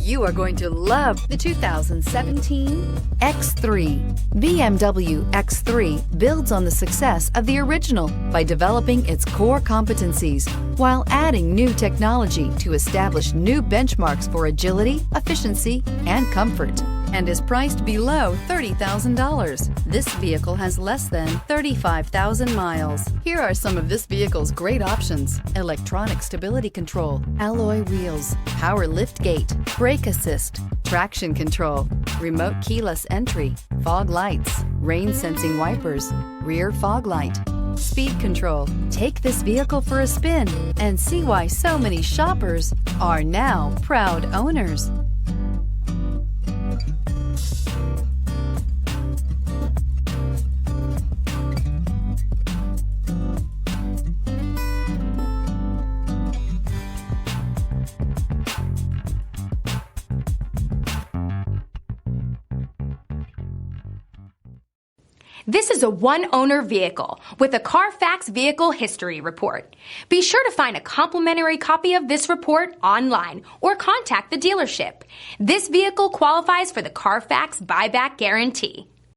You are going to love the 2017 X3. BMW X3 builds on the success of the original by developing its core competencies while adding new technology to establish new benchmarks for agility, efficiency, and comfort, and is priced below $30,000. This vehicle has less than 35,000 miles. Here are some of this vehicle's great options: electronic stability control, alloy wheels, power lift gate, brake assist, traction control, remote keyless entry, fog lights, rain sensing wipers, rear fog light, speed control. Take this vehicle for a spin and see why so many shoppers are now proud owners. This is a one-owner vehicle with a Carfax Vehicle History Report. Be sure to find a complimentary copy of this report online or contact the dealership. This vehicle qualifies for the Carfax Buyback Guarantee.